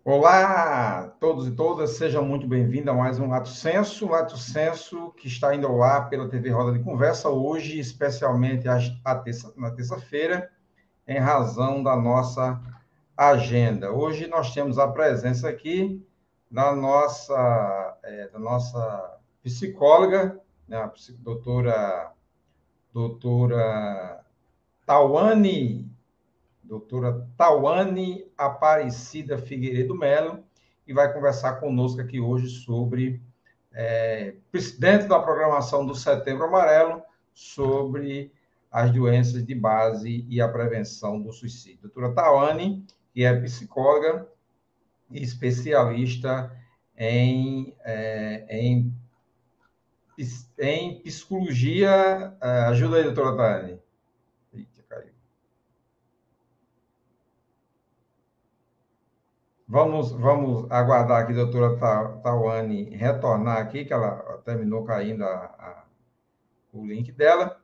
Olá, todos e todas, sejam muito bem-vindos a mais um Lato Senso, que está indo ao ar pela TV Roda de Conversa, hoje, especialmente na terça-feira, em razão da nossa agenda. Hoje nós temos a presença aqui da nossa psicóloga, né, doutora Tawane doutora Tawane Aparecida Figueiredo Melo, e vai conversar conosco aqui hoje sobre, dentro da programação do Setembro Amarelo, sobre as doenças de base e a prevenção do suicídio. Doutora Tawane, que é psicóloga e especialista em, em psicologia. Ajuda aí, doutora Tawane. Eita, caiu. Vamos aguardar aqui a doutora Tawane retornar aqui, que ela terminou caindo o link dela.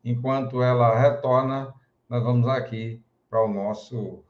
Enquanto ela retorna, nós vamos aqui para o nosso.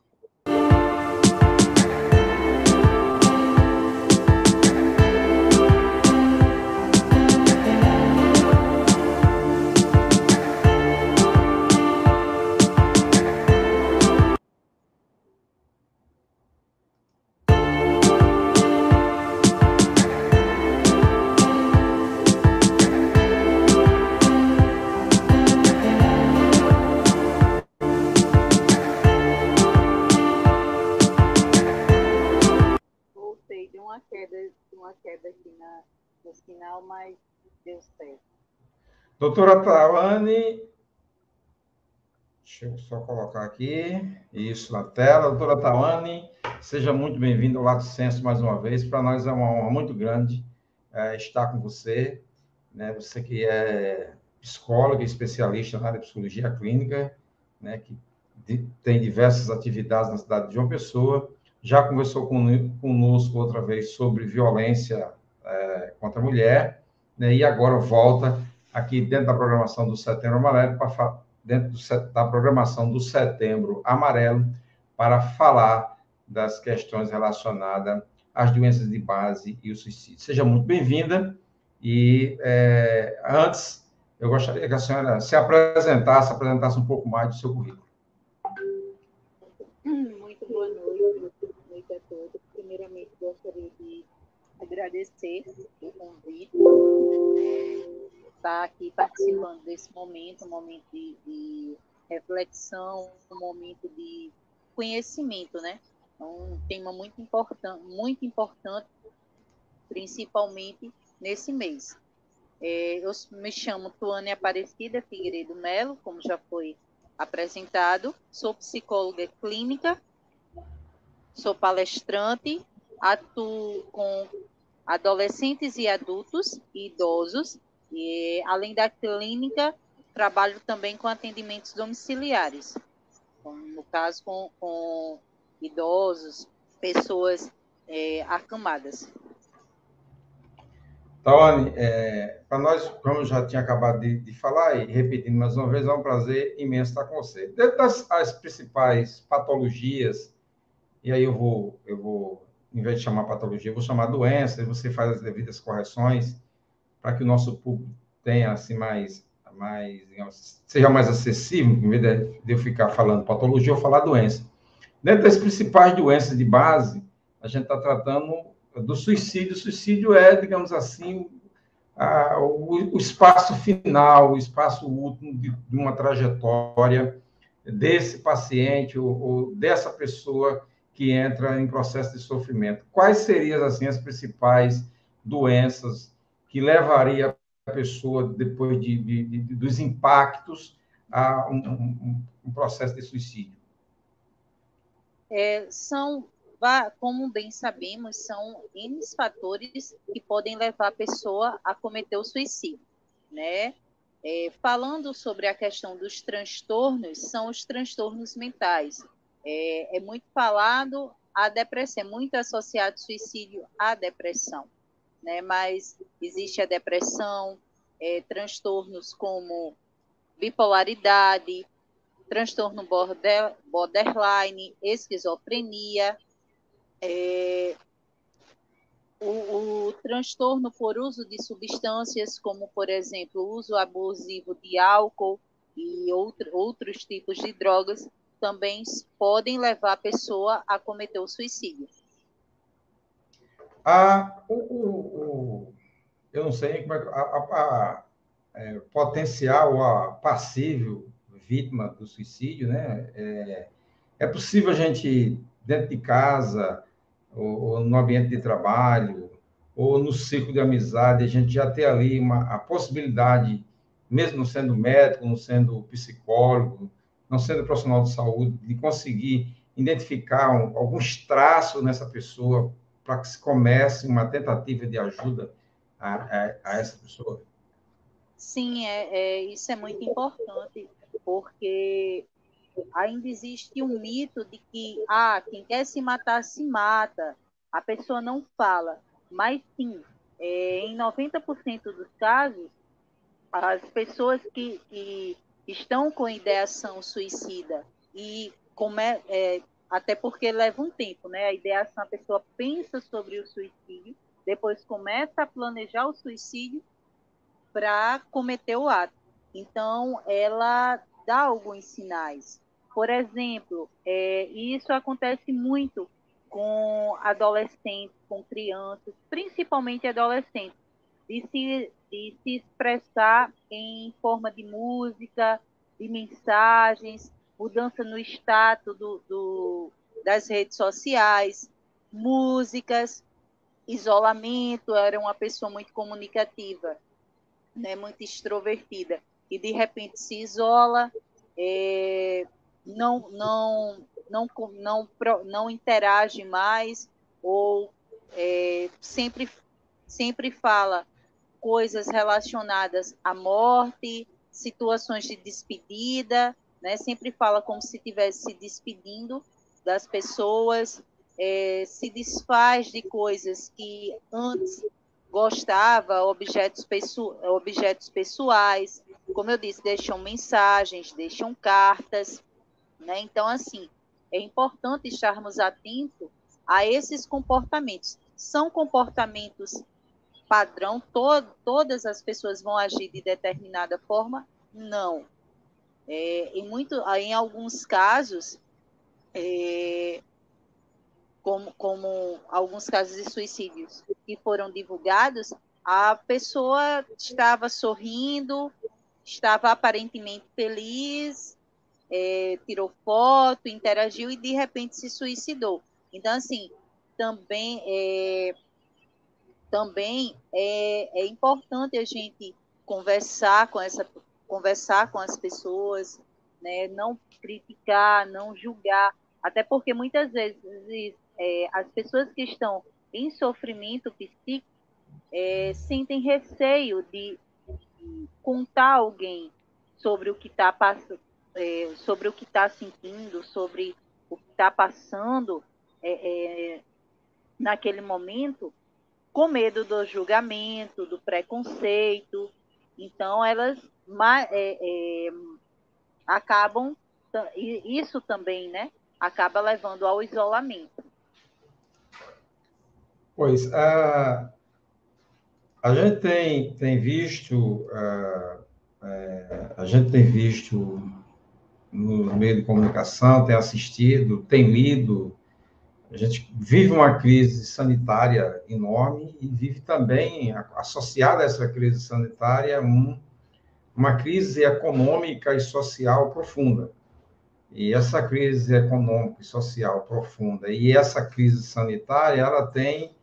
Voltei, deu uma queda aqui no sinal, mas deu certo. Doutora Tawane, deixa eu só colocar aqui, isso na tela. Doutora Tawane, seja muito bem-vinda ao Lato Senso mais uma vez. Para nós é uma honra muito grande estar com você, né? Você que é psicóloga e especialista na área de psicologia clínica, né? Que tem diversas atividades na cidade de João Pessoa. Já conversou conosco outra vez sobre violência contra a mulher, né? E agora volta aqui dentro da programação do Setembro Amarelo, da programação do Setembro Amarelo, para falar das questões relacionadas às doenças de base e o suicídio. Seja muito bem-vinda. E antes, eu gostaria que a senhora se apresentasse um pouco mais do seu currículo. Muito boa noite a todos. Primeiramente, gostaria de agradecer o convite, estar aqui participando desse momento, um momento de reflexão, um momento de conhecimento, né? Um tema muito importante, principalmente nesse mês. Eu me chamo Tuane Aparecida Figueiredo Melo, como já foi apresentado, sou psicóloga clínica, sou palestrante, atuo com adolescentes e adultos e idosos, e além da clínica, trabalho também com atendimentos domiciliares, no caso com idosos, pessoas acamadas. Tawane, para nós, como eu já tinha acabado de falar, e repetindo mais uma vez, é um prazer imenso estar com você. Dentro das principais patologias, e aí em vez de chamar patologia, eu vou chamar doença, e você faz as devidas correções, para que o nosso público tenha, assim, digamos, seja mais acessível, em vez de eu ficar falando patologia, eu falar doença. Dentro das principais doenças de base, a gente está tratando do suicídio. O suicídio é, digamos assim, o espaço final, o espaço último de uma trajetória desse paciente ou dessa pessoa que entra em processo de sofrimento. Quais seriam, assim, as principais doenças que levaria a pessoa, depois dos impactos, a um processo de suicídio? Como bem sabemos, são N fatores que podem levar a pessoa a cometer o suicídio, né? Falando sobre a questão dos transtornos, são os transtornos mentais. É muito falado a depressão, é muito associado suicídio à depressão, né? Mas existe a depressão, transtornos como bipolaridade, transtorno borderline, esquizofrenia, O transtorno por uso de substâncias, como, por exemplo, o uso abusivo de álcool e outros tipos de drogas, também podem levar a pessoa a cometer o suicídio. Eu não sei como é que potencial, a passível vítima do suicídio, né? É possível a gente, dentro de casa, ou no ambiente de trabalho, ou no círculo de amizade, a gente já ter ali a possibilidade, mesmo não sendo médico, não sendo psicólogo, não sendo profissional de saúde, de conseguir identificar alguns traços nessa pessoa para que se comece uma tentativa de ajuda a essa pessoa? Sim, isso é muito importante, porque ainda existe um mito de que quem quer se matar, se mata. A pessoa não fala. Mas sim, em 90% dos casos, as pessoas que estão com ideação suicida e até porque leva um tempo, né? A ideação, a pessoa pensa sobre o suicídio, depois começa a planejar o suicídio para cometer o ato. Então, ela dá alguns sinais. Por exemplo, isso acontece muito com adolescentes, com crianças, principalmente adolescentes, de se expressar em forma de música, de mensagens, mudança no status das redes sociais, músicas, isolamento. Era uma pessoa muito comunicativa, né, muito extrovertida, e de repente se isola, não, não, não interage mais, ou sempre fala coisas relacionadas à morte, situações de despedida, né? Sempre fala como se estivesse se despedindo das pessoas, se desfaz de coisas que antes gostava, objetos pessoais, como eu disse, deixam mensagens, deixam cartas, né? Então, assim, é importante estarmos atentos a esses comportamentos. São comportamentos padrão, todas as pessoas vão agir de determinada forma? Não. Em alguns casos, como alguns casos de suicídios que foram divulgados, a pessoa estava sorrindo, estava aparentemente feliz, tirou foto, interagiu e de repente se suicidou. Então, assim, também é importante a gente conversar com as pessoas, né? Não criticar, não julgar, até porque muitas vezes as pessoas que estão em sofrimento psíquico sentem receio de contar a alguém sobre o que está passando, sobre o que está sentindo, sobre o que está passando naquele momento, com medo do julgamento, do preconceito. Então, elas acabam, isso também, né, acaba levando ao isolamento. Pois, a gente tem visto, a gente tem visto no meio de comunicação, tem assistido, tem lido. A gente vive uma crise sanitária enorme e vive também, associada a essa crise sanitária, uma crise econômica e social profunda. E essa crise econômica e social profunda e essa crise sanitária, ela tem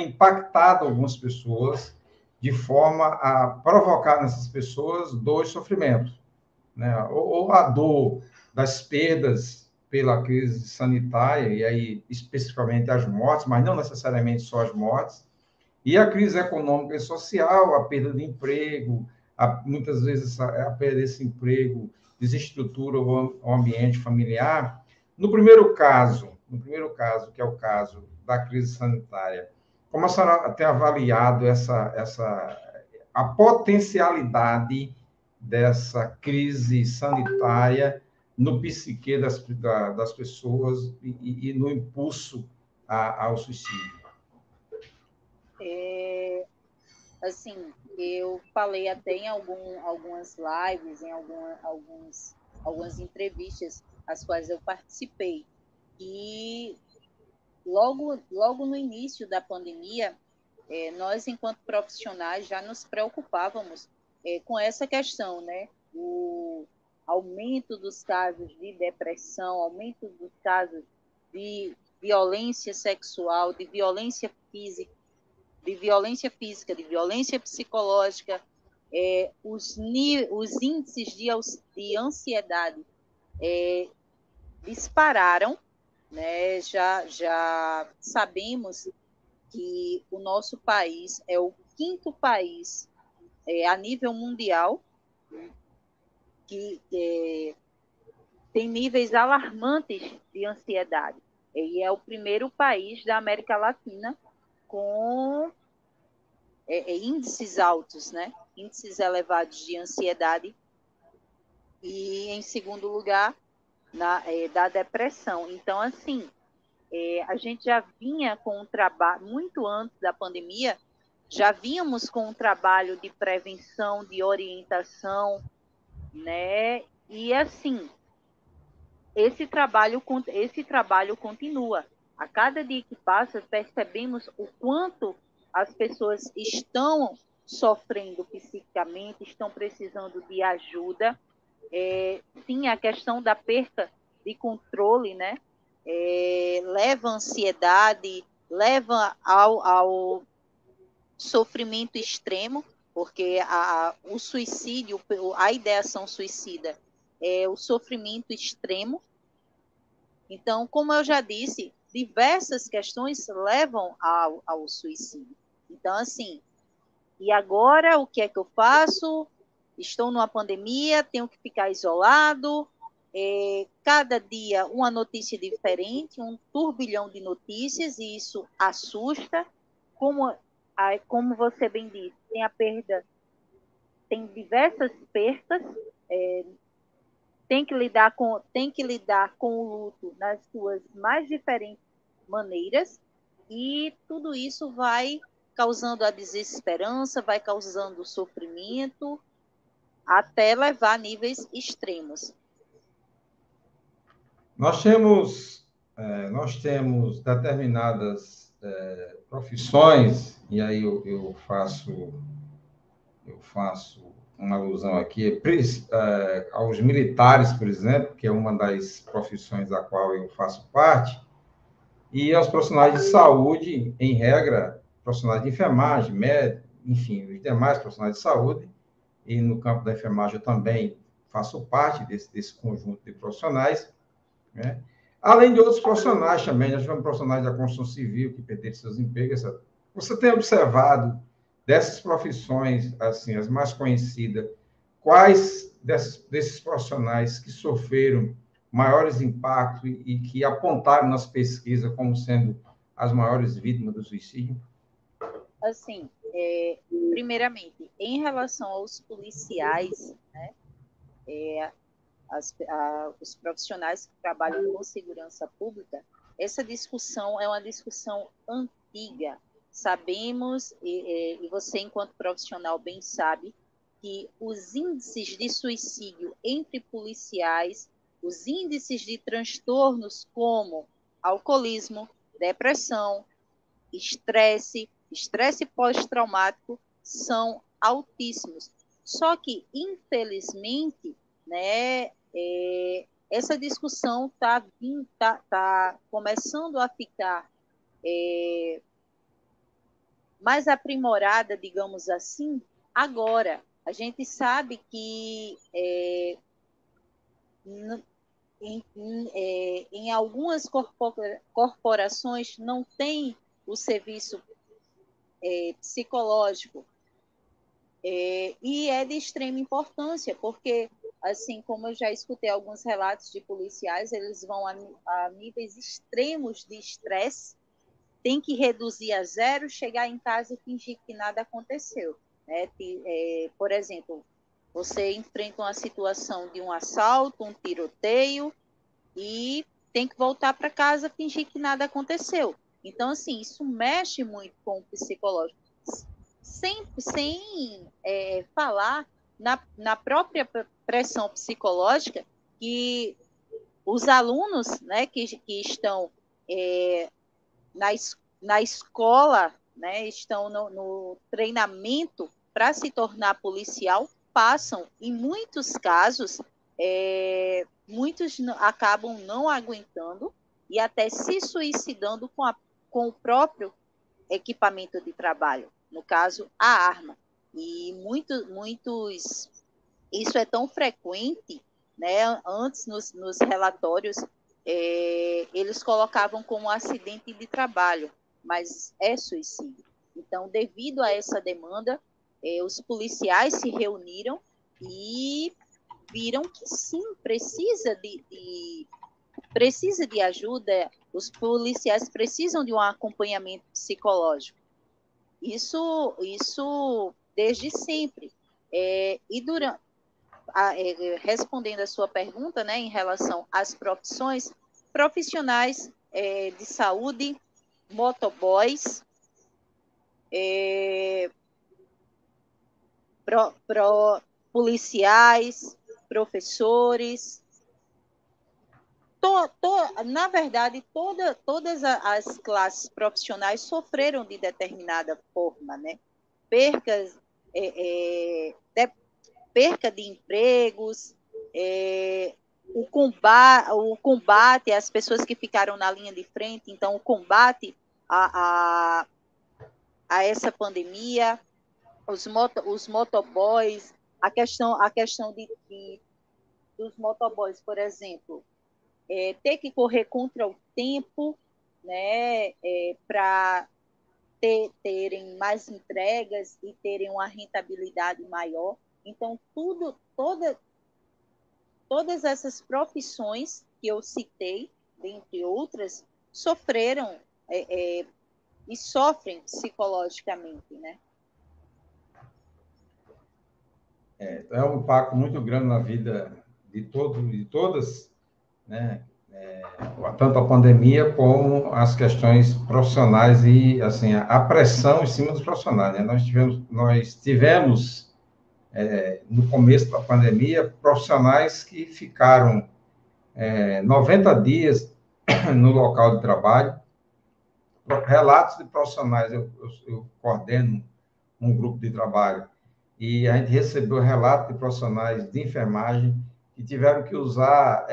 impactado algumas pessoas de forma a provocar nessas pessoas dor e sofrimento, né? Ou a dor das perdas pela crise sanitária, e aí especificamente as mortes, mas não necessariamente só as mortes, e a crise econômica e social, a perda de emprego, muitas vezes a perda desse emprego desestrutura o ambiente familiar. No primeiro caso, que é o caso da crise sanitária, como a senhora tem avaliado a potencialidade dessa crise sanitária no psique das pessoas e no impulso ao suicídio? Assim, eu falei até em algumas lives, em algumas entrevistas às quais eu participei, e logo no início da pandemia, nós, enquanto profissionais, já nos preocupávamos com essa questão, né? O aumento dos casos de depressão, aumento dos casos de violência sexual, de violência psicológica, os índices de ansiedade dispararam, né? Já sabemos que o nosso país é o quinto país a nível mundial que tem níveis alarmantes de ansiedade. E é o primeiro país da América Latina com índices altos, né? Índices elevados de ansiedade. E, em segundo lugar, da depressão. Então, assim, a gente já vinha com um trabalho, muito antes da pandemia, já vínhamos com um trabalho de prevenção, de orientação, né? E, assim, esse trabalho continua. A cada dia que passa, percebemos o quanto as pessoas estão sofrendo psiquicamente, estão precisando de ajuda. Sim, a questão da perca de controle, né? Leva à ansiedade, leva ao sofrimento extremo, porque o suicídio, a ideação suicida é o sofrimento extremo. Então, como eu já disse, diversas questões levam ao suicídio. Então, assim, e agora o que é que eu faço? Estou numa pandemia, tenho que ficar isolado. Cada dia uma notícia diferente, um turbilhão de notícias, e isso assusta. Como você bem disse, tem diversas perdas, tem que lidar com o luto nas suas mais diferentes maneiras, e tudo isso vai causando a desesperança, vai causando sofrimento, até levar a níveis extremos. Nós temos, determinadas profissões, e aí eu faço uma alusão aqui, aos militares, por exemplo, que é uma das profissões da qual eu faço parte, e aos profissionais de saúde, em regra, profissionais de enfermagem, médico, enfim, os demais profissionais de saúde, e no campo da enfermagem eu também faço parte desse conjunto de profissionais, né? Além de outros profissionais também, nós tivemos profissionais da construção civil que perderam seus empregos. Você tem observado dessas profissões, assim, as mais conhecidas, quais desses profissionais que sofreram maiores impactos e que apontaram nas pesquisas como sendo as maiores vítimas do suicídio? Assim, primeiramente, em relação aos policiais, né, os profissionais que trabalham com segurança pública, essa discussão é uma discussão antiga. Sabemos, e você, enquanto profissional, bem sabe, que os índices de suicídio entre policiais, os índices de transtornos como alcoolismo, depressão, estresse pós-traumático são altíssimos. Só que, infelizmente, né, essa discussão tá começando a ficar mais aprimorada, digamos assim, agora. A gente sabe que em algumas corporações não tem o serviço psicológico, e é de extrema importância, porque, assim como eu já escutei alguns relatos de policiais, eles vão a níveis extremos de estresse, tem que reduzir a zero, chegar em casa e fingir que nada aconteceu, né? Por exemplo, Você enfrenta uma situação de um assalto, um tiroteio, e tem que voltar para casa fingir que nada aconteceu. Então, assim, isso mexe muito com o psicológico. Sem falar na própria pressão psicológica que os alunos, né, que estão na, na escola, né, estão no treinamento para se tornar policial, passam, em muitos casos, muitos acabam não aguentando e até se suicidando com o próprio equipamento de trabalho, no caso, a arma. E muitos, isso é tão frequente, né? Antes, nos relatórios, eles colocavam como acidente de trabalho, mas é suicídio. Então, devido a essa demanda, os policiais se reuniram e viram que sim, precisa de ajuda, os policiais precisam de um acompanhamento psicológico. Isso desde sempre. E respondendo a sua pergunta, né, em relação às profissões, profissionais de saúde, motoboys, policiais, professores, na verdade, todas as classes profissionais sofreram de determinada forma, né? Perca de empregos, o combate às pessoas que ficaram na linha de frente, então o combate a essa pandemia, os motoboys, a questão dos motoboys, por exemplo, ter que correr contra o tempo, né, para terem mais entregas e terem uma rentabilidade maior. Então, todas essas profissões que eu citei, dentre outras, sofreram e sofrem psicologicamente, né? É um impacto muito grande na vida de todas, né? Tanto a pandemia como as questões profissionais e assim a pressão em cima dos profissionais, né? Nós tivemos no começo da pandemia profissionais que ficaram 90 dias no local de trabalho. Relatos de profissionais, eu coordeno um grupo de trabalho e a gente recebeu relatos de profissionais de enfermagem que tiveram que usar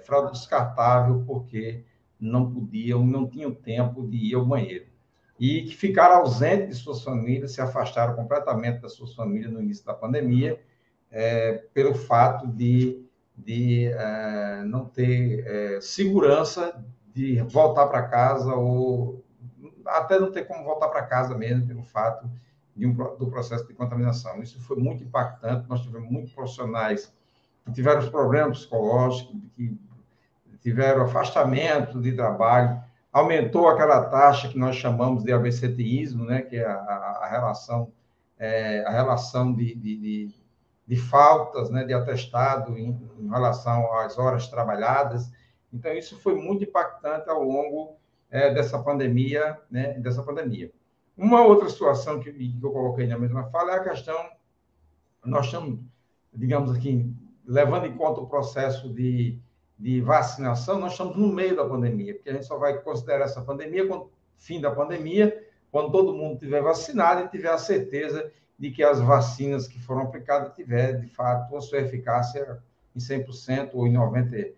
fralda descartável porque não podiam, não tinham tempo de ir ao banheiro. E que ficaram ausentes de suas famílias, se afastaram completamente das suas famílias no início da pandemia, pelo fato de não ter segurança de voltar para casa ou até não ter como voltar para casa mesmo, pelo fato do processo de contaminação. Isso foi muito impactante, nós tivemos muitos profissionais que tiveram problemas psicológicos, que tiveram afastamento de trabalho, aumentou aquela taxa que nós chamamos de absenteísmo, né, que é a relação de faltas, né, de atestado em relação às horas trabalhadas. Então, isso foi muito impactante ao longo dessa pandemia, né, Uma outra situação que eu coloquei na mesma fala é a questão, nós estamos, digamos aqui, levando em conta o processo de vacinação, nós estamos no meio da pandemia, porque a gente só vai considerar essa pandemia quando fim da pandemia, quando todo mundo tiver vacinado e tiver a certeza de que as vacinas que foram aplicadas tiver, de fato, a sua eficácia em 100% ou em 90%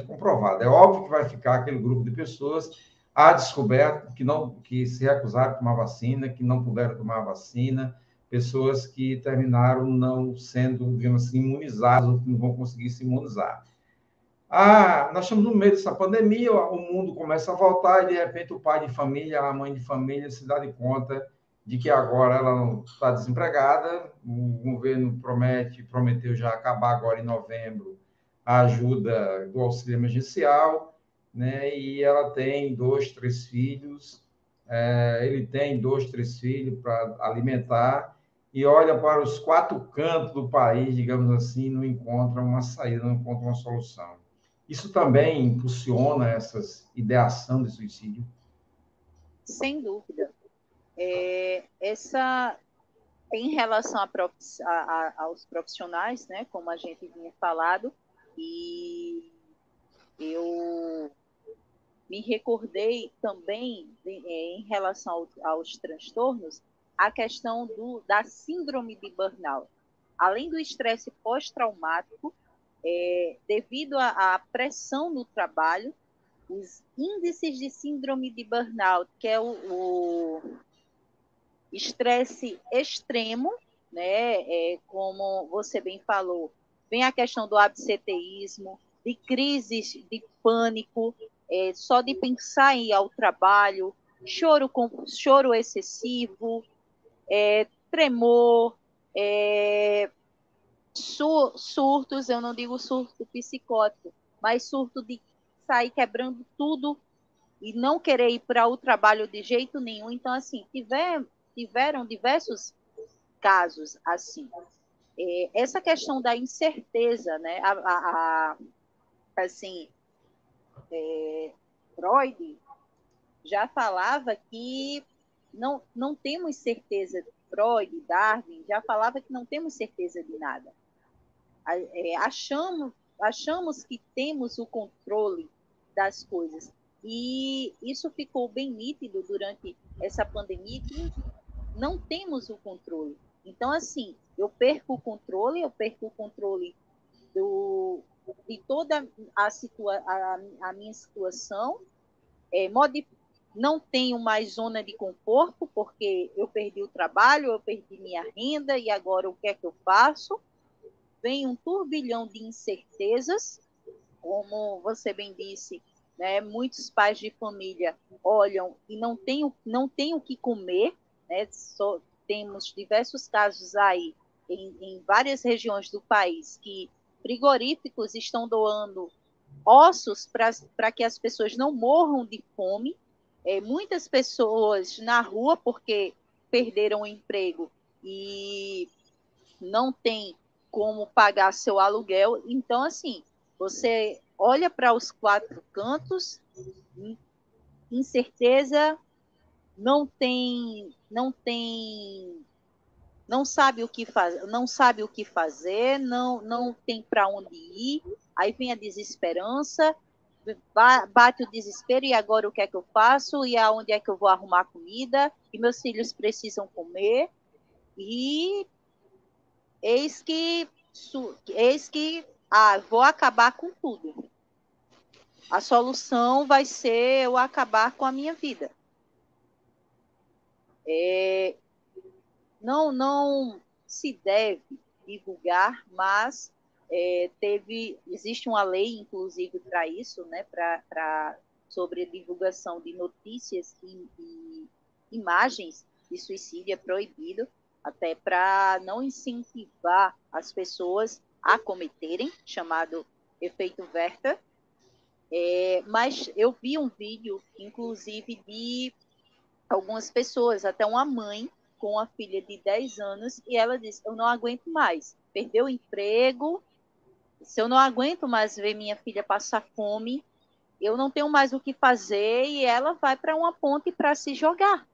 comprovada. É óbvio que vai ficar aquele grupo de pessoas a descoberto que se recusaram a tomar vacina, que não puderam tomar vacina, pessoas que terminaram não sendo, digamos assim, imunizadas ou que não vão conseguir se imunizar. Nós estamos no meio dessa pandemia, o mundo começa a voltar e, de repente, o pai de família, a mãe de família se dá de conta de que agora ela não está desempregada, o governo prometeu já acabar agora em novembro a ajuda do auxílio emergencial, né? E ela tem 2, 3 filhos, ele tem 2, 3 filhos para alimentar, e olha para os quatro cantos do país, digamos assim, não encontra uma saída, não encontra uma solução. Isso também impulsiona essas ideação de suicídio? Sem dúvida. Essa, em relação aos profissionais, né, como a gente vinha falado, e eu me recordei também, em relação aos transtornos, a questão da síndrome de burnout. Além do estresse pós-traumático, devido à pressão no trabalho, os índices de síndrome de burnout, que é o estresse extremo, né? Como você bem falou, vem a questão do absenteísmo, de crises de pânico, só de pensar em ir ao trabalho, choro excessivo, tremor, surtos, eu não digo surto psicótico, mas surto de sair quebrando tudo e não querer ir para o trabalho de jeito nenhum. Então, assim, tiveram diversos casos assim. Essa questão da incerteza, né? Assim, Freud já falava que não temos certeza, Freud, Darwin, já falava que não temos certeza de nada. Achamos que temos o controle das coisas. E isso ficou bem nítido durante essa pandemia, que não temos o controle. Então, assim, eu perco o controle de toda a minha situação, não tenho mais zona de conforto, porque eu perdi o trabalho, eu perdi minha renda, e agora o que é que eu faço? Vem um turbilhão de incertezas, como você bem disse, né? Muitos pais de família olham e não tem o que comer, né? Temos diversos casos aí em várias regiões do país que frigoríficos estão doando ossos para que as pessoas não morram de fome. Muitas pessoas na rua porque perderam o emprego e não tem como pagar seu aluguel. Então, assim, você olha para os quatro cantos, incerteza, não sabe o que fazer, não tem para onde ir. Aí vem a desesperança, bate o desespero, e agora o que é que eu faço? E aonde é que eu vou arrumar comida? E meus filhos precisam comer. E eis que, vou acabar com tudo. A solução vai ser eu acabar com a minha vida. Não se deve divulgar, mas existe uma lei, inclusive, para isso, né, sobre a divulgação de notícias e imagens de suicídio, é proibido, até para não incentivar as pessoas a cometerem, chamado efeito Werther. Mas eu vi um vídeo, inclusive, de algumas pessoas, até uma mãe com uma filha de 10 anos, e ela disse: eu não aguento mais, perdeu o emprego, se eu não aguento mais ver minha filha passar fome, eu não tenho mais o que fazer, e ela vai para uma ponte para se jogar.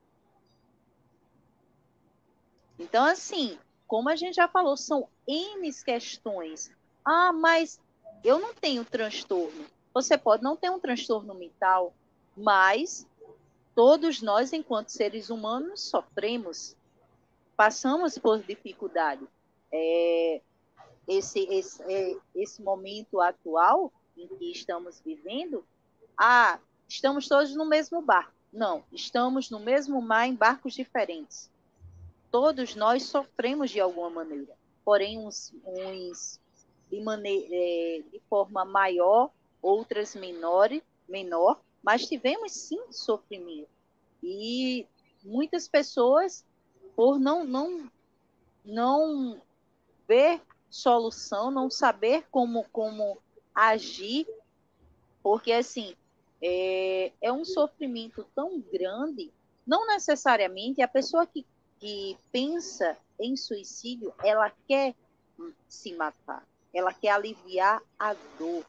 Então, assim, como a gente já falou, são N questões. Ah, mas eu não tenho transtorno. Você pode não ter um transtorno mental, mas todos nós, enquanto seres humanos, sofremos, passamos por dificuldade. Esse momento atual em que estamos vivendo, estamos todos no mesmo barco. Não, estamos no mesmo mar em barcos diferentes. Todos nós sofremos de alguma maneira, porém uns de forma maior, outras menor, mas tivemos sim sofrimento. E muitas pessoas, por não ver solução, não saber como agir, porque assim é um sofrimento tão grande. Não necessariamente a pessoa que pensa em suicídio, ela quer se matar, ela quer aliviar a dor.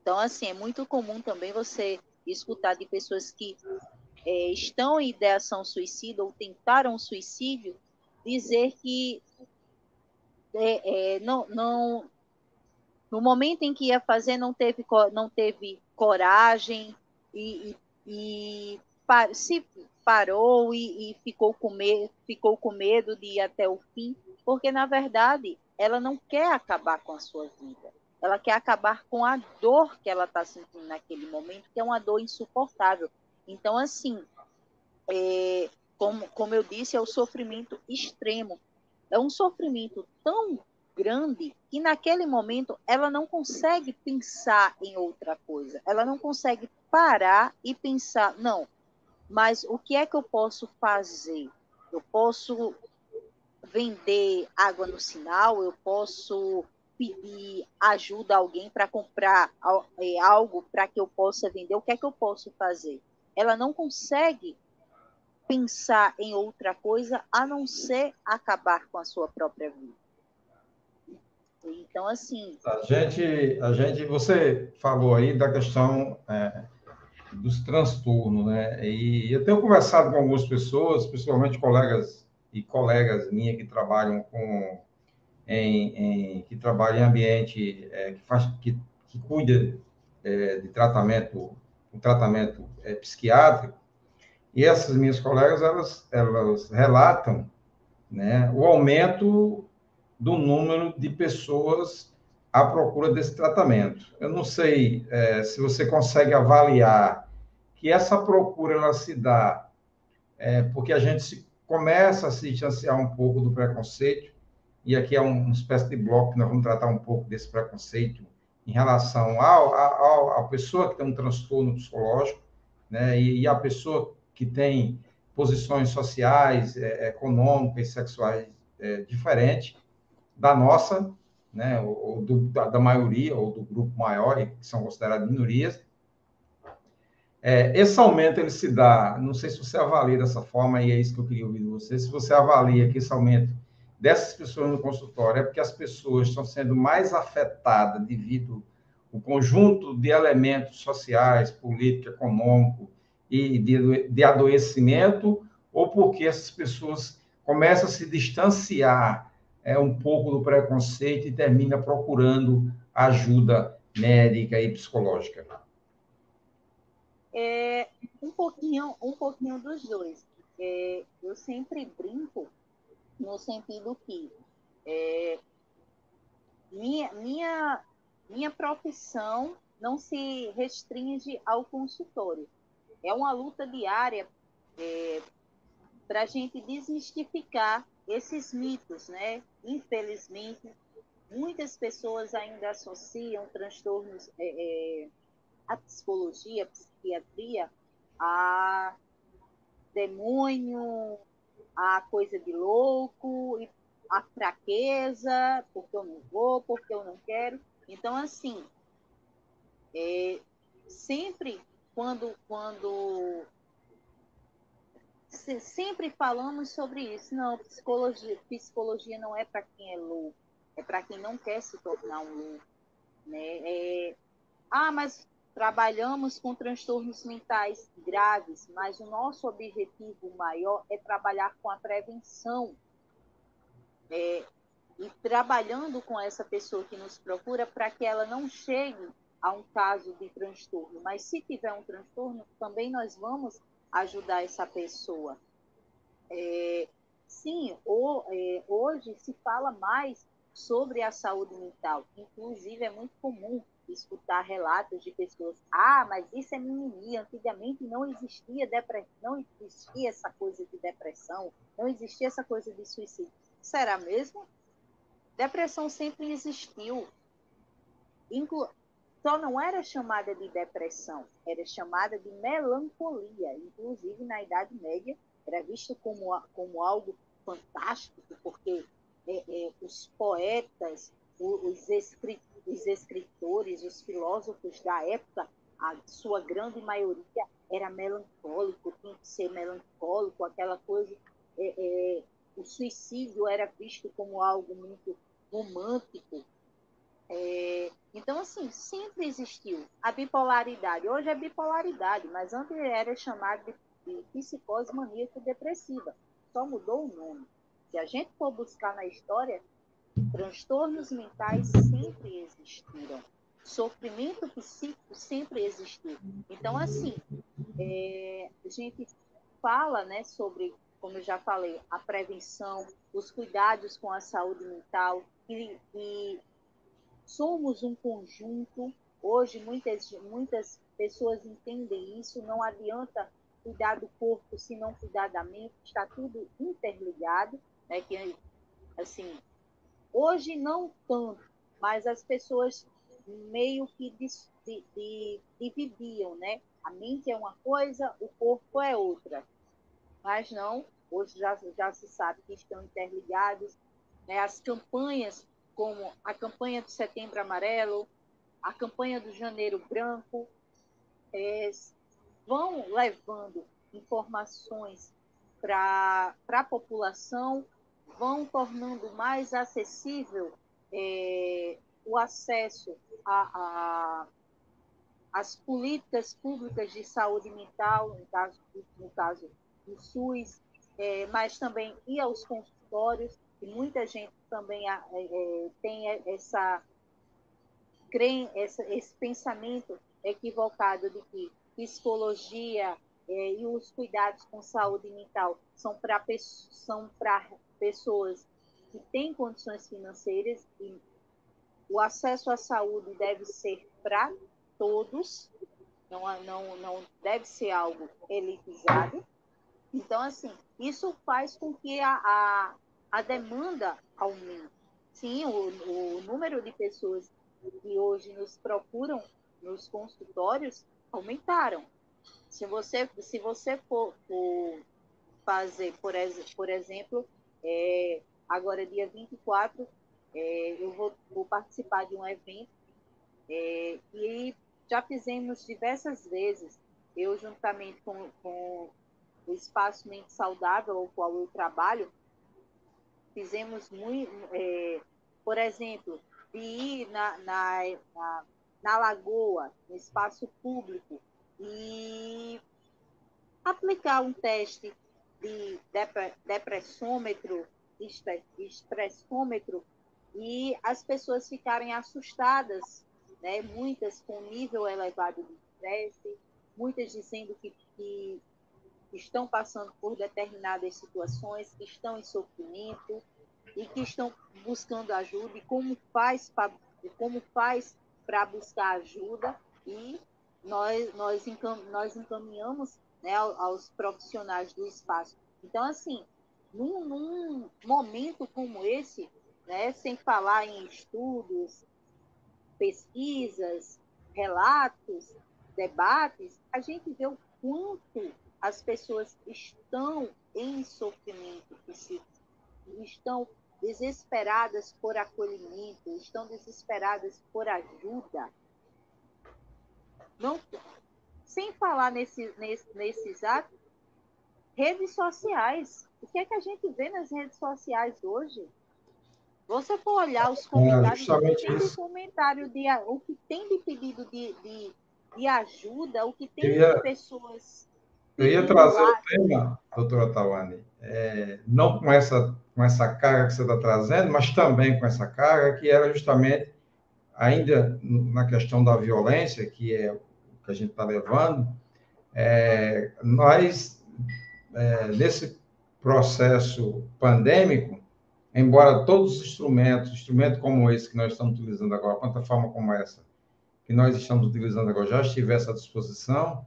Então, assim, é muito comum também você escutar de pessoas que estão em ideação suicida ou tentaram suicídio, dizer que não, no momento em que ia fazer, não teve coragem e se parou e ficou com medo de ir até o fim, porque, na verdade, ela não quer acabar com a sua vida. Ela quer acabar com a dor que ela está sentindo naquele momento, que é uma dor insuportável. Então, assim, como eu disse, é o sofrimento extremo. É um sofrimento tão grande que naquele momento ela não consegue pensar em outra coisa. Ela não consegue parar e pensar, não, mas o que é que eu posso fazer? Eu posso vender água no sinal, eu posso pedir ajuda a alguém para comprar algo para que eu possa vender, o que é que eu posso fazer? Ela não consegue pensar em outra coisa a não ser acabar com a sua própria vida. Então, assim... Você falou aí da questão dos transtornos, né? E eu tenho conversado com algumas pessoas, principalmente colegas minhas que trabalham que trabalham em ambiente que cuida de um tratamento psiquiátrico. E essas minhas colegas, elas relatam, né, o aumento do número de pessoas à procura desse tratamento. Eu não sei se você consegue avaliar que essa procura ela se dá porque a gente começa a se distanciar um pouco do preconceito, e aqui é uma espécie de bloco que nós vamos tratar um pouco desse preconceito em relação à pessoa que tem um transtorno psicológico, né, e a pessoa que tem posições sociais, econômicas e sexuais diferentes da nossa, né, ou da maioria, ou do grupo maior, que são consideradas minorias. Esse aumento ele se dá, não sei se você avalia dessa forma, e é isso que eu queria ouvir de você, se você avalia que esse aumento dessas pessoas no consultório é porque as pessoas estão sendo mais afetadas devido ao conjunto de elementos sociais, político, econômico e de adoecimento, ou porque essas pessoas começam a se distanciar um pouco do preconceito e termina procurando ajuda médica e psicológica. Um pouquinho dos dois. Eu sempre brinco no sentido que minha profissão não se restringe ao consultório. É uma luta diária para a gente desmistificar esses mitos, né? Infelizmente, muitas pessoas ainda associam transtornos, a psicologia, a psiquiatria, a demônio, a coisa de louco, a fraqueza, porque eu não vou, porque eu não quero. Então, assim, sempre sempre falamos sobre isso. Não, psicologia não é para quem é louco, é para quem não quer se tornar um louco, né? Mas trabalhamos com transtornos mentais graves, mas o nosso objetivo maior é trabalhar com a prevenção. E trabalhando com essa pessoa que nos procura para que ela não chegue a um caso de transtorno. Mas se tiver um transtorno, também nós vamos ajudar essa pessoa. Sim, hoje se fala mais sobre a saúde mental. Inclusive, é muito comum escutar relatos de pessoas: mas isso é mimimi, antigamente não existia não existia essa coisa de depressão, não existia essa coisa de suicídio. Será mesmo? Depressão sempre existiu. Só não era chamada de depressão, era chamada de melancolia. Inclusive, na Idade Média, era visto como algo fantástico, porque os poetas, os escritores, os filósofos da época, a sua grande maioria era melancólico, tinha que ser melancólico, aquela coisa o suicídio era visto como algo muito romântico. Então, assim, sempre existiu a bipolaridade. Hoje é bipolaridade, mas antes era chamado de psicose maníaco-depressiva. Só mudou o nome. Se a gente for buscar na história, transtornos mentais sempre existiram. Sofrimento psíquico sempre existiu. Então, assim, a gente fala, né, sobre, como eu já falei, a prevenção, os cuidados com a saúde mental, e somos um conjunto. Hoje, muitas pessoas entendem isso. Não adianta cuidar do corpo se não cuidar da mente. Está tudo interligado, né? Que, assim, hoje não tanto, mas as pessoas meio que dividiam, né? A mente é uma coisa, o corpo é outra. Mas não, hoje já se sabe que estão interligados, né? As campanhas, como a campanha do Setembro Amarelo, a campanha do Janeiro Branco, vão levando informações para a população, vão tornando mais acessível o acesso às políticas públicas de saúde mental, no caso do SUS, mas também ir aos consultórios, e muita gente também tem esse pensamento equivocado de que psicologia e os cuidados com saúde mental são para pessoas que têm condições financeiras, e o acesso à saúde deve ser para todos, não deve ser algo elitizado. Então, assim, isso faz com que a demanda aumente. Sim, o número de pessoas que hoje nos procuram nos consultórios aumentaram. Se você for fazer, por exemplo, agora dia 24, eu vou participar de um evento, e já fizemos diversas vezes, eu juntamente com o Espaço Mente Saudável, ao qual eu trabalho, fizemos muito, por exemplo, de ir na lagoa, no espaço público, e aplicar um teste de depressômetro, estressômetro, e as pessoas ficarem assustadas, né? Muitas com nível elevado de estresse, muitas dizendo que estão passando por determinadas situações, que estão em sofrimento e que estão buscando ajuda, e como faz para buscar ajuda, e nós encaminhamos, né, aos profissionais do espaço. Então, assim, num momento como esse, né, sem falar em estudos, pesquisas, relatos, debates, a gente vê o quanto as pessoas estão em sofrimento psíquico, estão desesperadas por acolhimento, estão desesperadas por ajuda. Não, sem falar nesses atos, redes sociais. O que é que a gente vê nas redes sociais hoje? Você for olhar os comentários, o que tem de comentário, o que tem de pedido de ajuda, o que tem de pessoas... Eu ia trazer o tema, doutora Tawane, não com essa carga que você está trazendo, mas também com essa carga, que era justamente, ainda na questão da violência, que é o que a gente está levando, nós, nesse processo pandêmico, embora todos os instrumentos como esse que nós estamos utilizando agora, plataforma como essa, que nós estamos utilizando agora, já estivesse à disposição,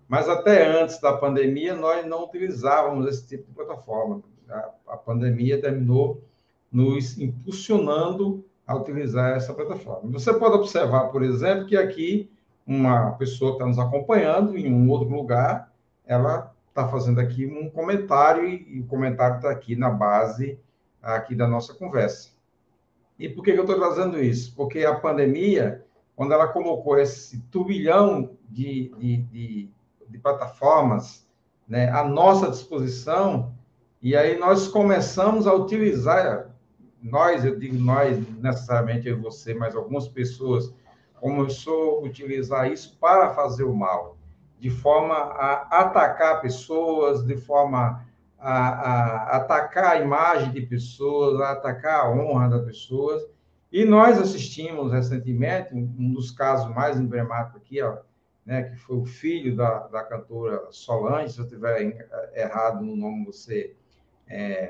mas até antes da pandemia, nós não utilizávamos esse tipo de plataforma. A pandemia terminou nos impulsionando a utilizar essa plataforma. Você pode observar, por exemplo, que aqui uma pessoa que está nos acompanhando em um outro lugar, ela está fazendo aqui um comentário, e o comentário está aqui na base aqui da nossa conversa. E por que eu estou trazendo isso? Porque a pandemia, quando ela colocou esse turbilhão de plataformas, né, à nossa disposição, E aí nós começamos a utilizar, nós, eu digo nós, necessariamente eu e você, mas algumas pessoas começou a utilizar isso para fazer o mal, de forma a atacar pessoas, de forma a atacar a imagem de pessoas, a atacar a honra das pessoas. E nós assistimos recentemente um dos casos mais emblemáticos aqui, ó, né, que foi o filho da cantora Solange, se eu estiver errado no nome, você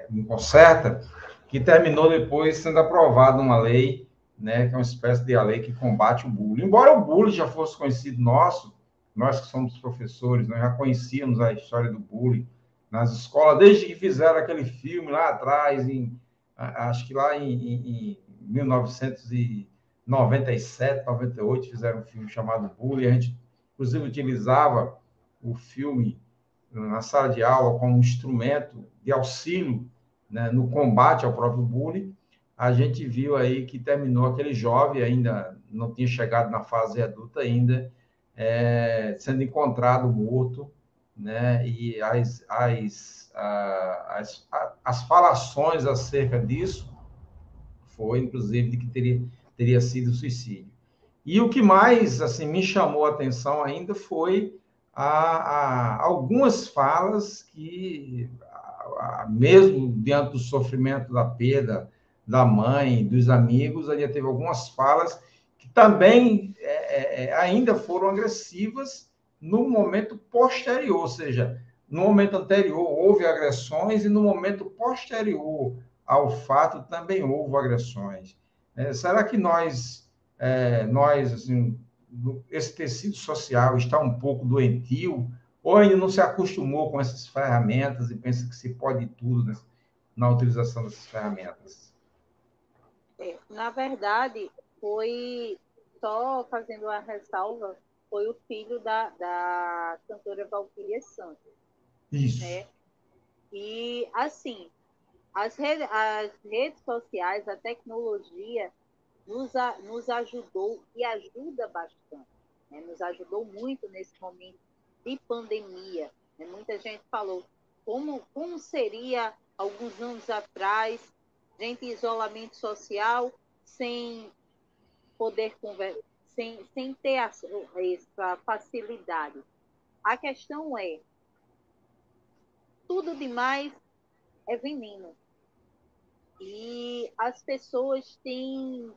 me conserta, que terminou depois sendo aprovada uma lei, né, que é uma espécie de lei que combate o bullying. Embora o bullying já fosse conhecido nosso, nós que somos professores, nós já conhecíamos a história do bullying nas escolas, desde que fizeram aquele filme lá atrás, acho que lá em 1997, 98, fizeram um filme chamado Bullying. A gente, inclusive, utilizava o filme na sala de aula como instrumento de auxílio, né, no combate ao próprio bullying. A gente viu aí que terminou aquele jovem, ainda não tinha chegado na fase adulta ainda, sendo encontrado morto, né? E as falações acerca disso foi, inclusive, de que teria sido suicídio. E o que mais assim me chamou a atenção ainda foi algumas falas que, mesmo diante do sofrimento da perda da mãe, dos amigos, ali teve algumas falas que também ainda foram agressivas no momento posterior, ou seja, no momento anterior houve agressões e no momento posterior ao fato também houve agressões. Será que nós assim, esse tecido social está um pouco doentio, ou ainda não se acostumou com essas ferramentas e pensa que se pode tudo, né, na utilização dessas ferramentas? Na verdade, foi só fazendo uma ressalva, foi o filho da cantora Valquíria Santos, Isso. né? E, assim, as redes sociais, a tecnologia nos ajudou e ajuda bastante, né? Nos ajudou muito nesse momento de pandemia, né? Muita gente falou como seria alguns anos atrás, gente em isolamento social, sem poder conversar, sem ter essa facilidade. A questão é, tudo demais é veneno. E as pessoas têm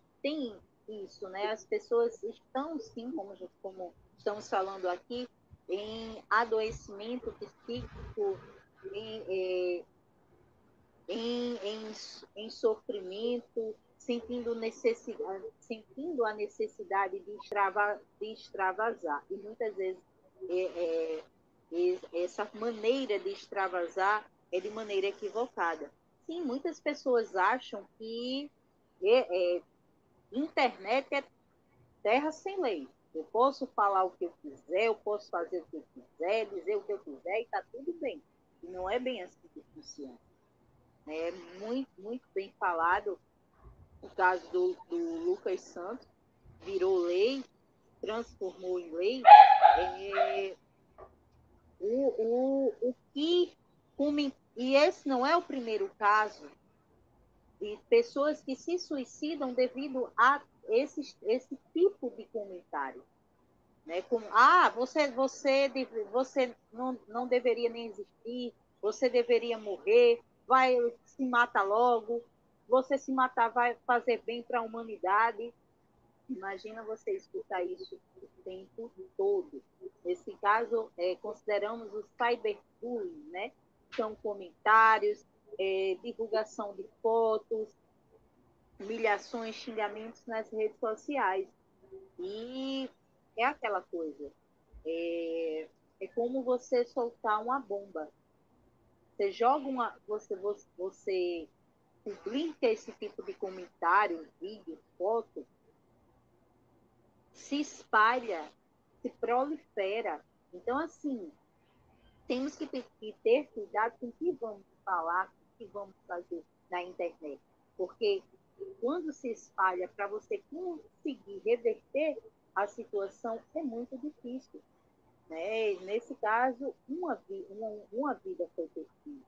isso, né? As pessoas estão, sim, como estamos falando aqui, em adoecimento psíquico, em, em sofrimento, sentindo a necessidade de extravasar. E muitas vezes é, essa maneira de extravasar é de maneira equivocada. Sim, muitas pessoas acham que internet é terra sem lei. Eu posso falar o que eu quiser, eu posso fazer o que eu quiser, dizer o que eu quiser e está tudo bem. E não é bem assim que funciona. É muito, muito bem falado o caso do Lucas Santos, virou lei, transformou em lei. É, o que e esse não é o primeiro caso de pessoas que se suicidam devido a esse tipo de comentário. Né? Como, você não deveria nem existir, você deveria morrer, vai se mata logo, você se matar vai fazer bem para a humanidade. Imagina você escutar isso o tempo todo. Nesse caso, consideramos o cyberbullying, né? São comentários, divulgação de fotos, humilhações, xingamentos nas redes sociais. E é aquela coisa. É como você soltar uma bomba. Você joga você publica esse tipo de comentário, vídeo, foto, se espalha, se prolifera. Então, assim, temos que ter cuidado com o que vamos falar, com o que vamos fazer na internet. Porque quando se espalha para você conseguir reverter a situação, é muito difícil. Né? Nesse caso, uma vida foi perdida.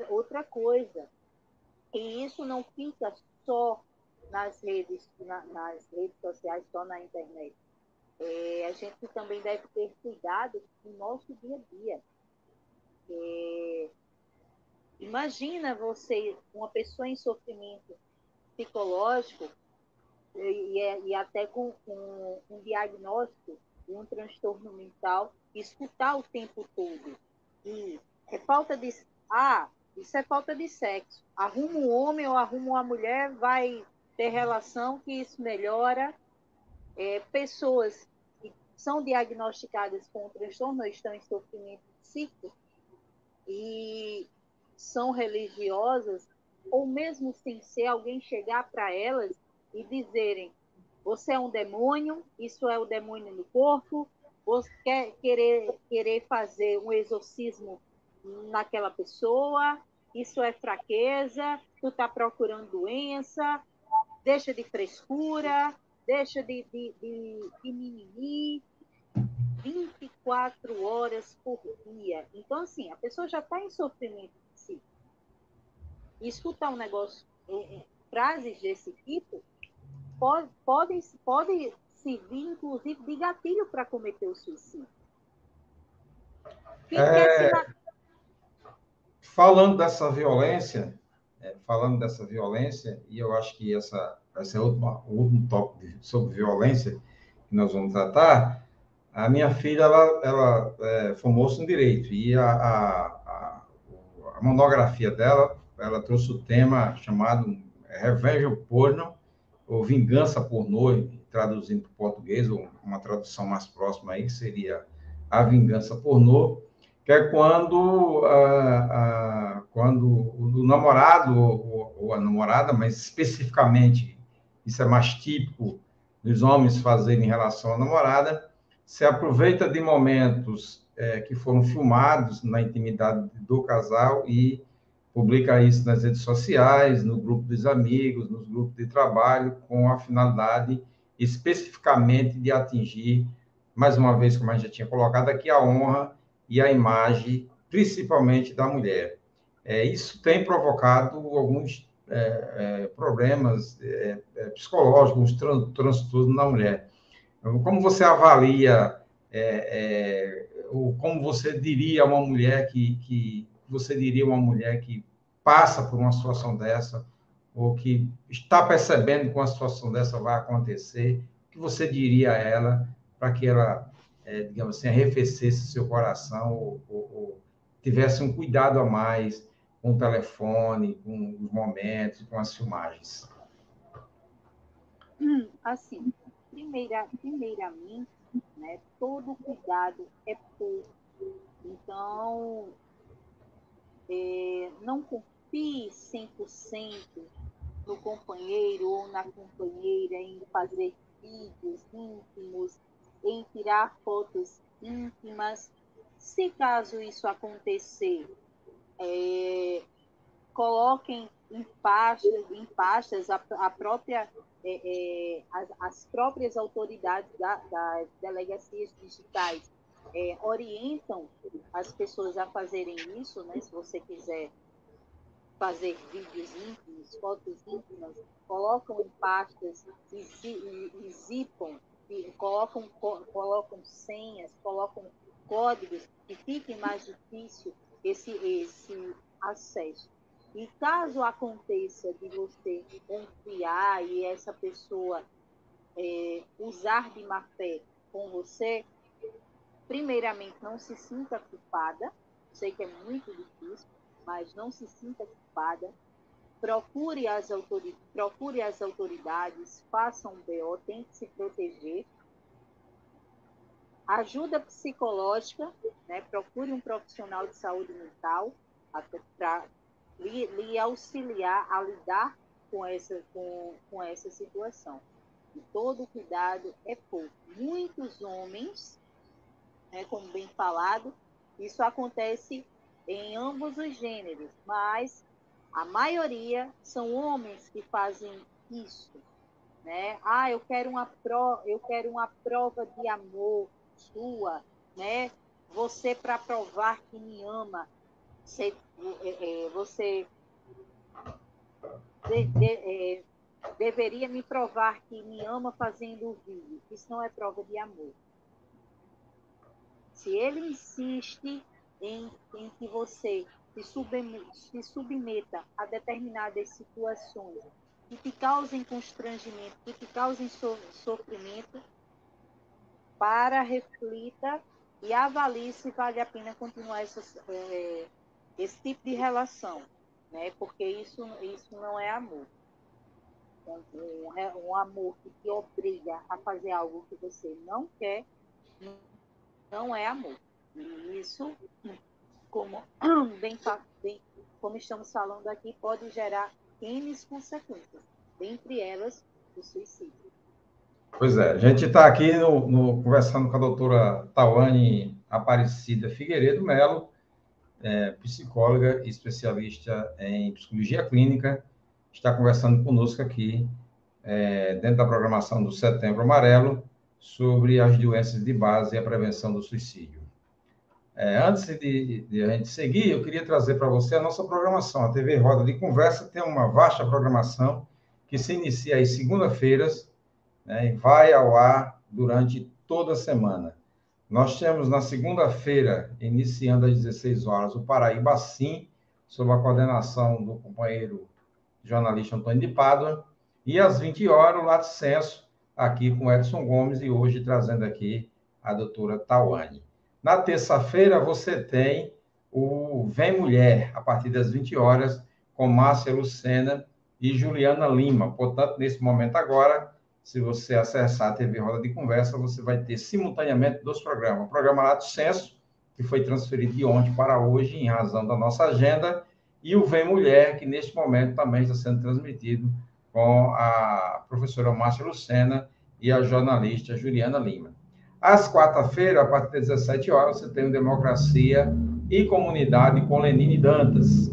Outra coisa, e isso não fica só nas nas redes sociais, só na internet. A gente também deve ter cuidado no nosso dia a dia. Imagina você, uma pessoa em sofrimento psicológico e até com um diagnóstico de um transtorno mental, escutar o tempo todo. E é falta de... isso é falta de sexo. Arruma um homem ou arruma uma mulher, vai ter relação, que isso melhora. Pessoas que são diagnosticadas com transtorno estão em sofrimento psíquico e são religiosas, ou mesmo sem ser, alguém chegar para elas e dizerem: você é um demônio, isso é o demônio no corpo, você querer fazer um exorcismo naquela pessoa, isso é fraqueza, tu está procurando doença, deixa de frescura, deixa de mimimi, 24 horas por dia. Então, assim, a pessoa já está em sofrimento psíquico. E escutar um negócio, frases desse tipo, pode servir, inclusive, de gatilho para cometer o suicídio. Quem quer se matar? Falando dessa violência, e eu acho que essa vai ser o último tópico sobre violência que nós vamos tratar. A minha filha, ela formou-se em Direito, e a monografia dela, ela trouxe o tema chamado Revenge Porno, ou Vingança Pornô, traduzindo para o português, ou uma tradução mais próxima aí, que seria A Vingança Pornô, que é quando o namorado ou a namorada, mas especificamente, isso é mais típico dos homens fazerem em relação à namorada, se aproveita de momentos que foram filmados na intimidade do casal e publica isso nas redes sociais, no grupo dos amigos, nos grupos de trabalho, com a finalidade especificamente de atingir, mais uma vez, como a gente já tinha colocado aqui, a honra e a imagem, principalmente da mulher. Isso tem provocado alguns problemas psicológicos, transtornos na mulher. Como você avalia, ou como você diria uma mulher que passa por uma situação dessa, ou que está percebendo que uma situação dessa vai acontecer, o que você diria a ela para que ela, digamos assim, arrefecesse seu coração ou tivesse um cuidado a mais com o telefone, com os momentos, com as filmagens? Assim, primeiramente, né, todo cuidado é pouco. Então, não confie 100% no companheiro ou na companheira em fazer vídeos íntimos, em tirar fotos íntimas. Se caso isso acontecer, coloquem em pastas a própria, as próprias autoridades das delegacias digitais orientam as pessoas a fazerem isso, né? Se você quiser fazer vídeos íntimos, fotos íntimas, colocam em pastas e zipam, e colocam senhas, colocam códigos, que fique mais difícil esse acesso. E caso aconteça de você confiar e essa pessoa usar de má fé com você, primeiramente, não se sinta culpada. Sei que é muito difícil, mas não se sinta culpada. Procure as autoridades, faça um BO, tente se proteger. Ajuda psicológica, né? Procure um profissional de saúde mental para lhe auxiliar a lidar com essa situação. E todo cuidado é pouco. Muitos homens, né, como bem falado, isso acontece em ambos os gêneros, mas a maioria são homens que fazem isso, né? Eu quero uma prova de amor sua, né? Você para provar que me ama. você deveria me provar que me ama fazendo o vídeo. Isso não é prova de amor. Se ele insiste em que você se submeta a determinadas situações que te causem constrangimento, que te causem sofrimento, reflita e avalie se vale a pena continuar esse tipo de relação, né? Porque isso não é amor. Um amor que te obriga a fazer algo que você não quer, não é amor. E isso, como estamos falando aqui, pode gerar N consequências, dentre elas o suicídio. Pois é, a gente está aqui conversando com a doutora Tawane Aparecida Figueiredo Melo, psicóloga e especialista em psicologia clínica, está conversando conosco aqui, dentro da programação do Setembro Amarelo, sobre as doenças de base e a prevenção do suicídio. Antes de a gente seguir, eu queria trazer para você a nossa programação. A TV Roda de Conversa tem uma vasta programação que se inicia às segunda-feiras, né, e vai ao ar durante toda a semana. Nós temos na segunda-feira, iniciando às 16 horas, o Paraíba Sim, sob a coordenação do companheiro jornalista Antônio de Pádua, e às 20 horas, o Lato Senso, aqui com Edson Gomes, e hoje trazendo aqui a doutora Tawane. Na terça-feira, você tem o Vem Mulher, a partir das 20 horas, com Márcia Lucena e Juliana Lima. Portanto, nesse momento agora, se você acessar a TV Roda de Conversa, você vai ter simultaneamente dois programas. O programa Lato Senso, que foi transferido de ontem para hoje, em razão da nossa agenda, e o Vem Mulher, que neste momento também está sendo transmitido com a professora Márcia Lucena e a jornalista Juliana Lima. Às quarta-feira, a partir das 17 horas, você tem o Democracia e Comunidade com Lenine Dantas.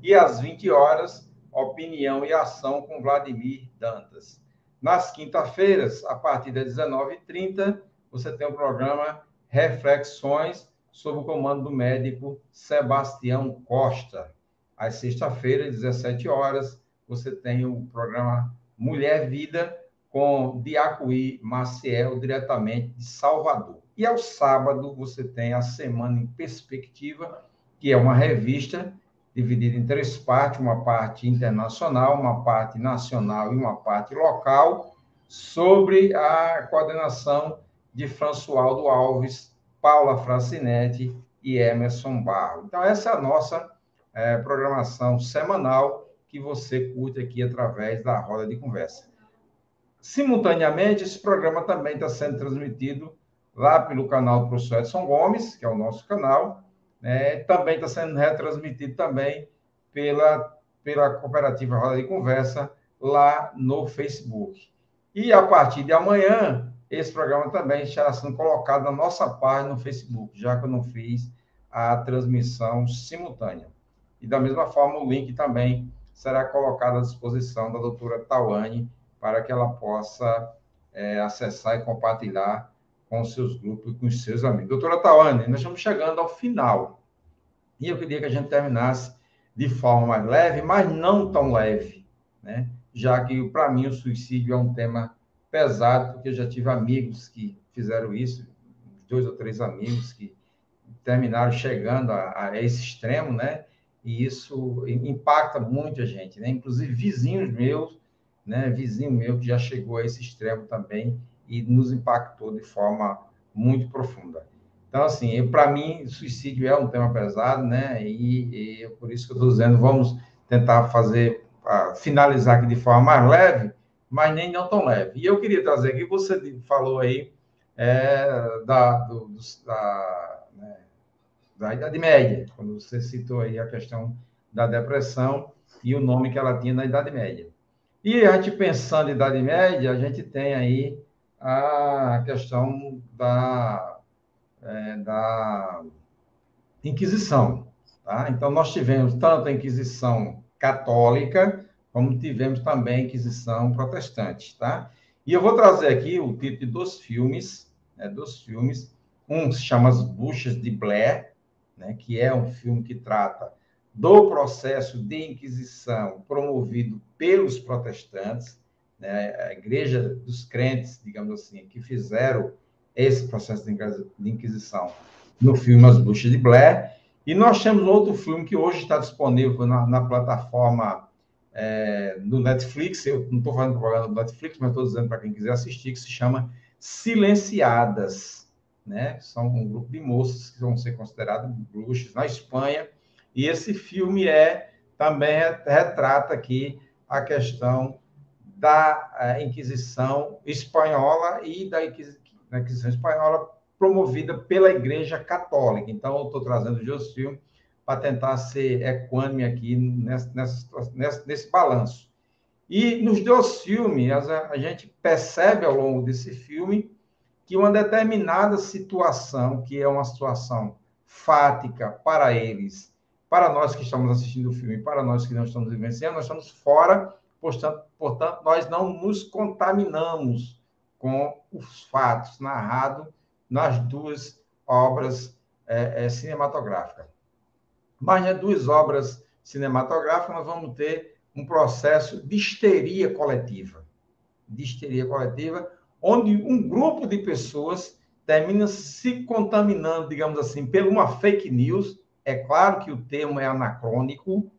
E às 20 horas, Opinião e Ação com Vladimir Dantas. Nas quinta-feiras, a partir das 19h30, você tem o programa Reflexões sob o comando do médico Sebastião Costa. Às sexta-feiras, às 17 horas, você tem o programa Mulher Vida com Diacuí Maciel, diretamente de Salvador. E ao sábado, você tem a Semana em Perspectiva, que é uma revista dividida em três partes, uma parte internacional, uma parte nacional e uma parte local, sobre a coordenação de Françoaldo Alves, Paula Francinetti e Emerson Barro. Então, essa é a nossa programação semanal que você curte aqui através da Roda de Conversa. Simultaneamente, esse programa também está sendo transmitido lá pelo canal do professor Edson Gomes, que é o nosso canal, também está sendo retransmitido também pela Cooperativa Roda de Conversa lá no Facebook. E a partir de amanhã, esse programa também estará sendo colocado na nossa página no Facebook, já que eu não fiz a transmissão simultânea. E da mesma forma, o link também será colocado à disposição da doutora Tawane, para que ela possa acessar e compartilhar com os seus grupos e com os seus amigos. Doutora Tawane, nós estamos chegando ao final. E eu queria que a gente terminasse de forma mais leve, mas não tão leve, né? Já que, para mim, o suicídio é um tema pesado, porque eu já tive amigos que fizeram isso, 2 ou 3 amigos que terminaram chegando a esse extremo, né? E isso impacta muita gente, né? Inclusive vizinhos meus, né? Vizinho meu que já chegou a esse extremo também e nos impactou de forma muito profunda. Então, assim, para mim, suicídio é um tema pesado, né? E por isso que eu estou dizendo, vamos tentar finalizar aqui de forma mais leve, mas nem não tão leve. E eu queria trazer aqui, você falou aí da Idade Média, quando você citou aí a questão da depressão e o nome que ela tinha na Idade Média. E a gente pensando em Idade Média, a gente tem aí a questão da Inquisição. Tá? Então, nós tivemos tanto a Inquisição católica, como tivemos também a Inquisição protestante. Tá? E eu vou trazer aqui o título dos filmes, um se chama As Bruxas de Blair, né, que é um filme que trata do processo de Inquisição promovido pelos protestantes, né, a Igreja dos Crentes, digamos assim, que fizeram esse processo de Inquisição no filme As Bruxas de Blair. E nós temos outro filme que hoje está disponível na plataforma do Netflix. Eu não estou fazendo propaganda do Netflix, mas estou dizendo para quem quiser assistir, que se chama Silenciadas, né? São um grupo de moças que vão ser consideradas bruxas na Espanha. E esse filme também retrata aqui a questão da Inquisição espanhola e da Inquisição espanhola promovida pela Igreja Católica. Então, eu estou trazendo o dois filmes para tentar ser equânime aqui nesse balanço. E nos dois filmes, a gente percebe ao longo desse filme que uma determinada situação, que é uma situação fática para eles, para nós que estamos assistindo o filme, para nós que não estamos vivenciando, nós estamos fora, portanto, nós não nos contaminamos com os fatos narrados nas duas obras cinematográficas. Mas nas duas obras cinematográficas, nós vamos ter um processo de histeria coletiva. Onde um grupo de pessoas termina se contaminando, digamos assim, por uma fake news. É claro que o termo é anacrônico,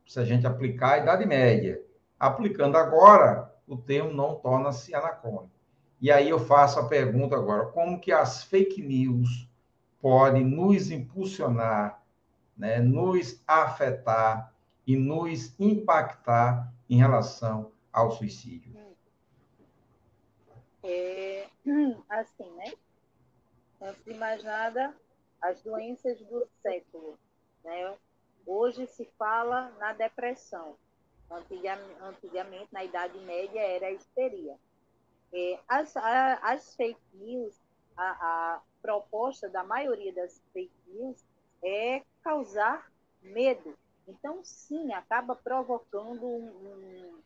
se a gente aplicar a Idade Média. Aplicando agora, o termo não torna-se anacrônico. E aí eu faço a pergunta agora, como que as fake news podem nos impulsionar, né, nos afetar e nos impactar em relação ao suicídio? Assim, né? Antes de mais nada, as doenças do século, né? Hoje se fala na depressão. Antigamente, na Idade Média, era a histeria. As fake news, a proposta da maioria das fake news é causar medo. Então, sim, acaba provocando um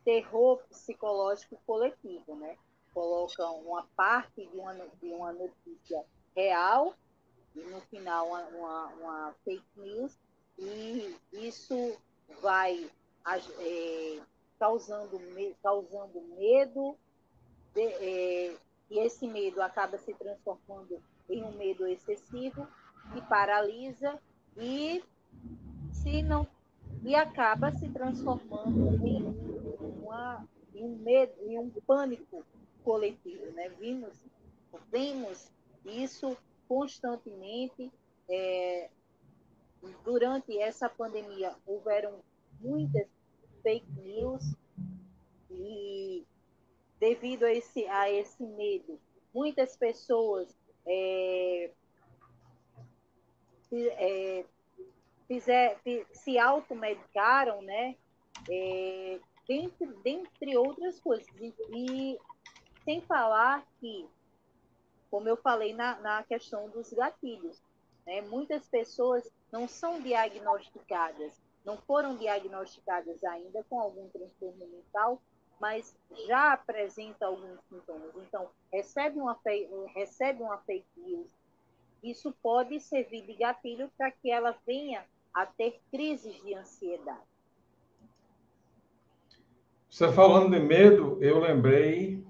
terror psicológico coletivo, né? Colocam uma parte de uma notícia real e, no final, uma fake news, e isso vai causando medo, e esse medo acaba se transformando em um medo excessivo, que paralisa e acaba se transformando em um pânico coletivo, né? Vimos isso constantemente. Durante essa pandemia, houveram muitas fake news e, devido a esse medo, muitas pessoas se automedicaram, né? Dentre outras coisas. E sem falar que, como eu falei na questão dos gatilhos, né? Muitas pessoas não são diagnosticadas, não foram diagnosticadas ainda com algum transtorno mental, mas já apresenta alguns sintomas. Então, recebe uma fake news, isso pode servir de gatilho para que ela venha a ter crises de ansiedade. Você falando de medo, eu lembrei,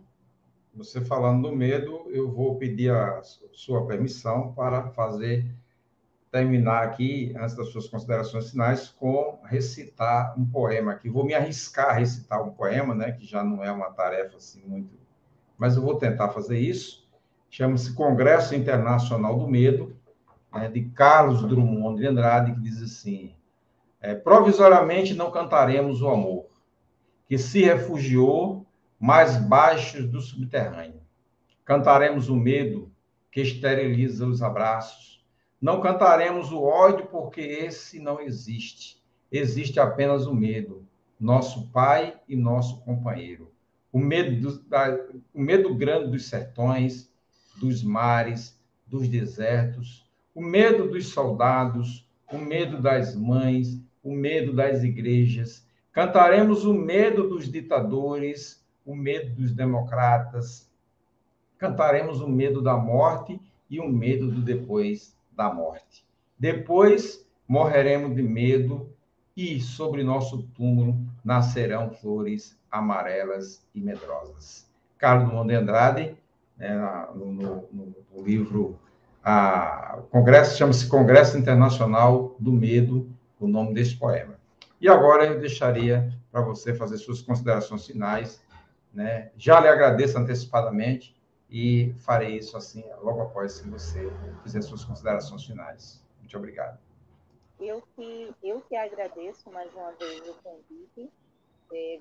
você falando do medo, eu vou pedir a sua permissão para terminar aqui, antes das suas considerações finais, com recitar um poema aqui. Vou me arriscar a recitar um poema, né, que já não é uma tarefa assim muito, mas eu vou tentar fazer isso. Chama-se Congresso Internacional do Medo, né, de Carlos Drummond de Andrade, que diz assim: provisoriamente não cantaremos o amor, que se refugiou mais baixo do subterrâneo. Cantaremos o medo, que esteriliza os abraços. Não cantaremos o ódio, porque esse não existe. Existe apenas o medo, nosso pai e nosso companheiro. O medo grande dos sertões, dos mares, dos desertos, o medo dos soldados, o medo das mães, o medo das igrejas. Cantaremos o medo dos ditadores, o medo dos democratas. Cantaremos o medo da morte e o medo do depois da morte. Depois morreremos de medo e sobre nosso túmulo nascerão flores amarelas e medrosas. Carlos Drummond de Andrade, né, no livro, o Congresso, chama-se Congresso Internacional do Medo, o nome desse poema. E agora eu deixaria para você fazer suas considerações finais, né? Já lhe agradeço antecipadamente e farei isso assim logo após que você fizer suas considerações finais. Muito obrigado. Eu que agradeço mais uma vez o convite.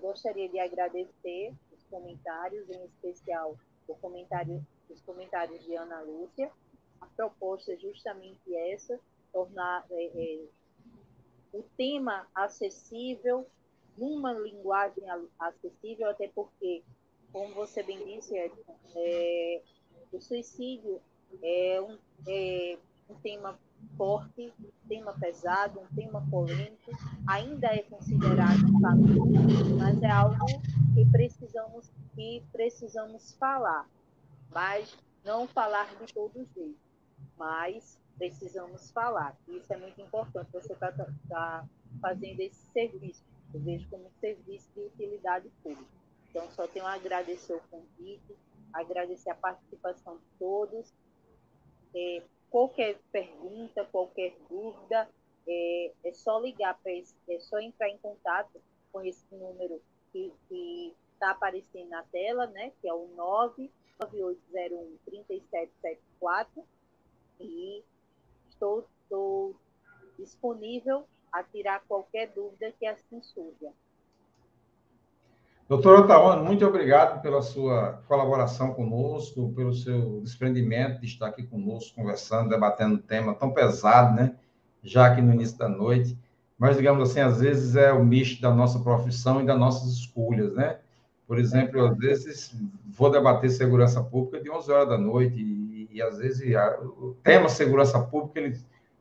Gostaria de agradecer os comentários, em especial os comentários de Ana Lúcia. A proposta é justamente essa, tornar o tema acessível, numa linguagem acessível, até porque, como você bem disse, Edson, o suicídio é um tema forte, um tema pesado, um tema polêmico, ainda é considerado um tabu, mas é algo que precisamos falar, mas não falar de todo jeito, mas precisamos falar. Isso é muito importante, você tá fazendo esse serviço, eu vejo como um serviço de utilidade pública. Então, só tenho a agradecer o convite, agradecer a participação de todos. Qualquer pergunta, qualquer dúvida, é só ligar para esse, é só entrar em contato com esse número que está aparecendo na tela, né? Que é o 99801-3774, e estou disponível a tirar qualquer dúvida que assim surja. Doutor Otaona, muito obrigado pela sua colaboração conosco, pelo seu desprendimento de estar aqui conosco, conversando, debatendo um tema tão pesado, né? Já aqui no início da noite. Mas, digamos assim, às vezes é o misto da nossa profissão e das nossas escolhas, né? Por exemplo, às vezes vou debater segurança pública de 11 horas da noite e às vezes, o tema segurança pública, ele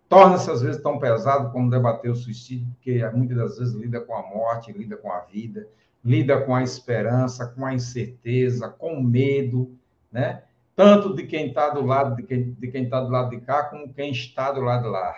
torna-se, às vezes, tão pesado como debater o suicídio, porque muitas das vezes lida com a morte, lida com a vida, lida com a esperança, com a incerteza, com o medo, né? Tanto de quem está do lado de quem está do lado de cá, como quem está do lado de lá.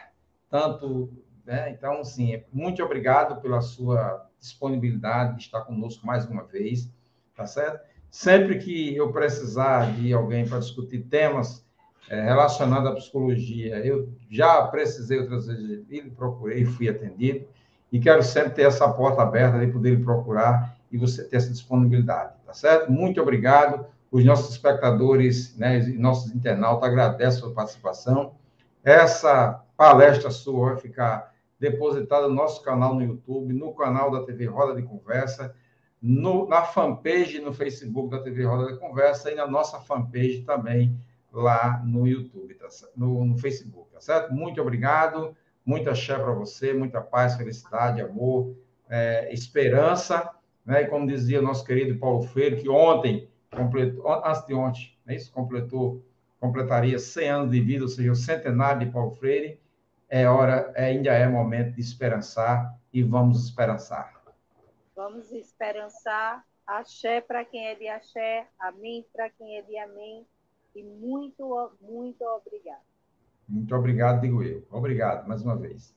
Tanto, né? Então, sim, muito obrigado pela sua disponibilidade de estar conosco mais uma vez, tá certo? Sempre que eu precisar de alguém para discutir temas relacionados à psicologia, eu já precisei outras vezes e procurei, fui atendido, e quero sempre ter essa porta aberta de poder procurar e você ter essa disponibilidade, tá certo? Muito obrigado. Os nossos espectadores, né, e nossos internautas agradecem a sua participação. Essa palestra sua vai ficar depositada no nosso canal no YouTube, no canal da TV Roda de Conversa, na fanpage no Facebook da TV Roda de Conversa e na nossa fanpage também lá no YouTube, tá certo? No Facebook, tá certo? Muito obrigado, muita axé para você, muita paz, felicidade, amor, esperança, né? E como dizia nosso querido Paulo Freire, que ontem, antes de ontem, não é isso? Completaria 100 anos de vida, ou seja, o centenário de Paulo Freire, ainda é momento de esperançar e vamos esperançar. Vamos esperançar. Axé para quem é de axé, amém para quem é de amém, e muito, muito obrigado. Muito obrigado, digo eu. Obrigado, mais uma vez.